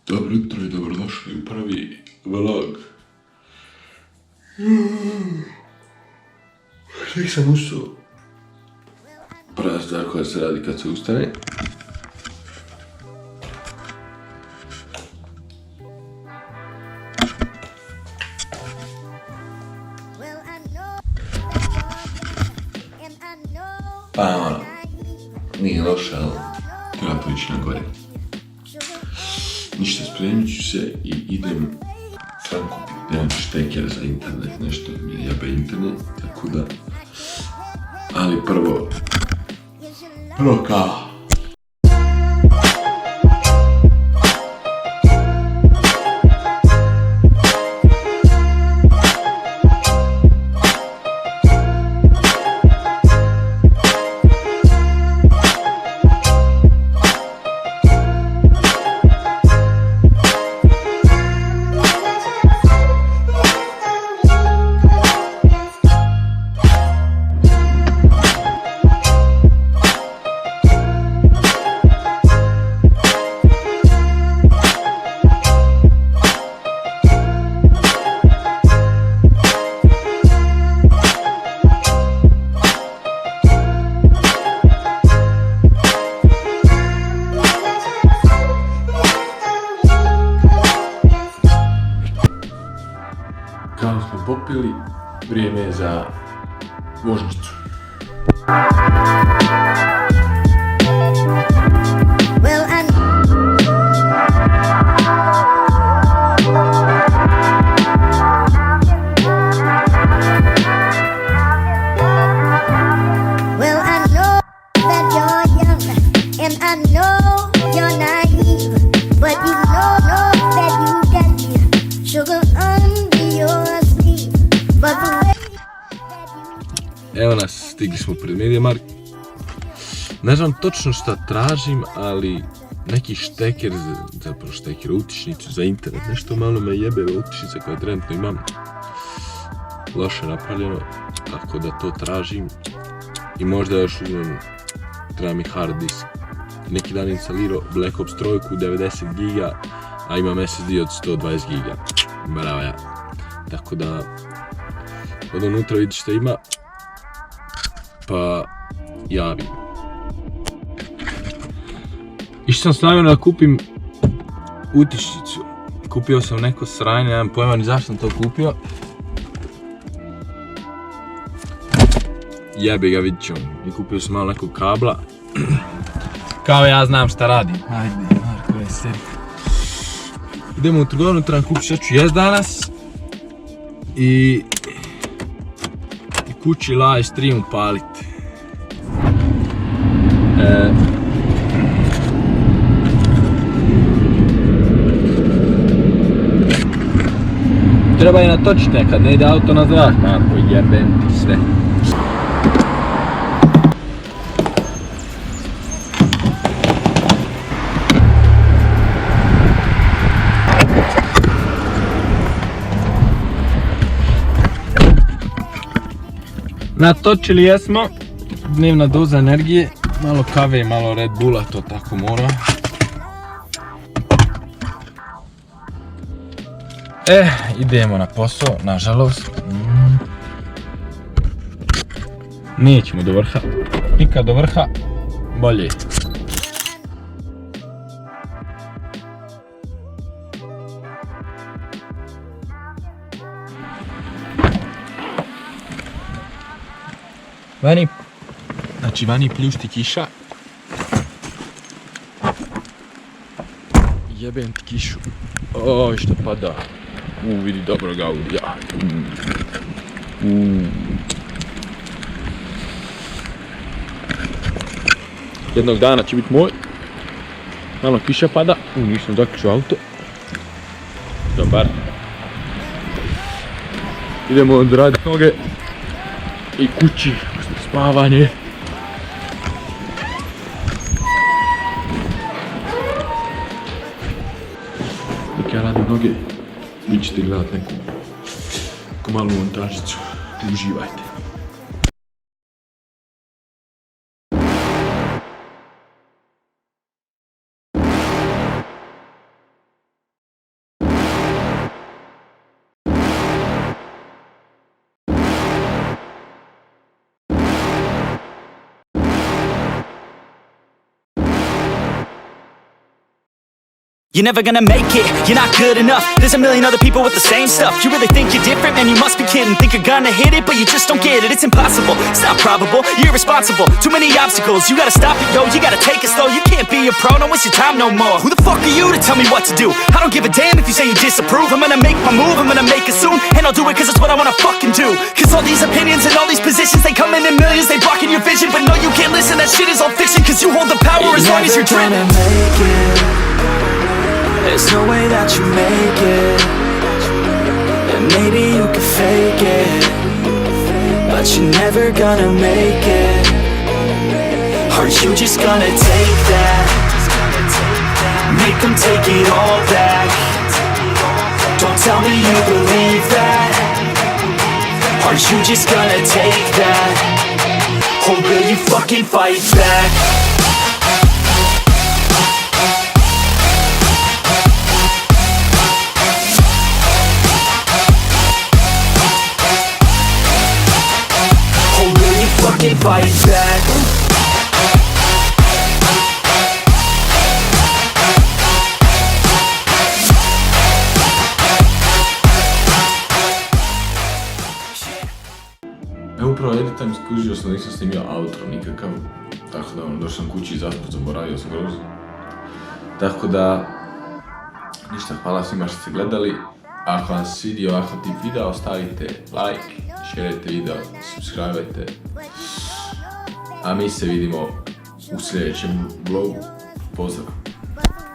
Dobro jutro i dobrodošli u prvi vlog. Tek sam ustao. Prva stvar koja se radi kad se ustane. Pa ono, nije loše, ali treba to ići na gore. Ništa, spremit ću se i idem sam kupiti jedan šteker za internet, nešto mi jebe internet, tako da... Ali prvo kava. Kao smo popili, vrijeme je za vožnicu. Evo nas, stigli smo pred MediaMarkt. Ne znam točno šta tražim, ali neki šteker, zapravo šteker, utičnicu za internet. Nešto malo me jebe utičnica koja trenutno imam. Loše napravljeno, tako da to tražim. I možda još uzmem, treba mi hard disk. Neki dan instalirao Black Ops 3 90 giga, a imam SSD od 120 giga. Bravo ja. Tako da, od unutra vidi šta ima. Pa javim. Išao sam s namjerom da kupim utičnicu. Kupio sam neko sranje, nemam pojma ni zašto sam to kupio. Jebi ga, vidit ćemo. I kupio sam malo nekog kabla. Kao ja znam šta radim. Ajde, Marko, je seri. Idemo u trgovinu, trebam kupiti šta ću jest danas. I kući live stream upalit. Treba i natočiti nekad, ne ide auto na zrak, Marko, jebem ti sve. Natočili jesmo, dnevna doza energije, malo kave i malo Red Bulla, to tako mora. Idemo na posao, nažalost. Nećemo do vrha, nikad do vrha, bolje. Vani pljušti kiša. Jebem ti kišu. Oj, što pada. Vidi dobrog Audija. Jednog dana će biti moj. Malo kiša pada. Nisam zaključio auto. Dobar. Idemo odraditi noge. I kući. Spavanje. Dok ja radim noge, vi ćete gledat neku malu montažicu. Uživajte. You're never gonna make it, you're not good enough. There's a million other people with the same stuff. You really think you're different? Man, you must be kidding. Think you're gonna hit it, but you just don't get it. It's impossible, it's not probable, you're irresponsible. Too many obstacles, you gotta stop it, yo. You gotta take it slow, you can't be a pro. Don't waste your time no more. Who the fuck are you to tell me what to do? I don't give a damn if you say you disapprove. I'm gonna make my move, I'm gonna make it soon. And I'll do it cause it's what I wanna fucking do. Cause all these opinions and all these positions, they come in millions, they blocking your vision. But no, you can't listen, that shit is all fiction. Cause you hold the power as long as you're dreaming. Make it. There's no way that you make it. And maybe you can fake it, but you're never gonna make it. Are you just gonna take that? Make them take it all back. Don't tell me you believe that. Are you just gonna take that? Or will you fucking fight back? Fucking fight back. Evo upravo editam, skužio sam da nisam snimio outro nikakav. Tako da došao sam kući i zasput zaboravio skroz. Tako da, ništa, hvala svima što ste gledali. Ako vam se svidio ovakav tip videa, ostavite like, šerajte video, subscribeajte. A mi se vidimo u sljedećem vlogu. Pozdrav!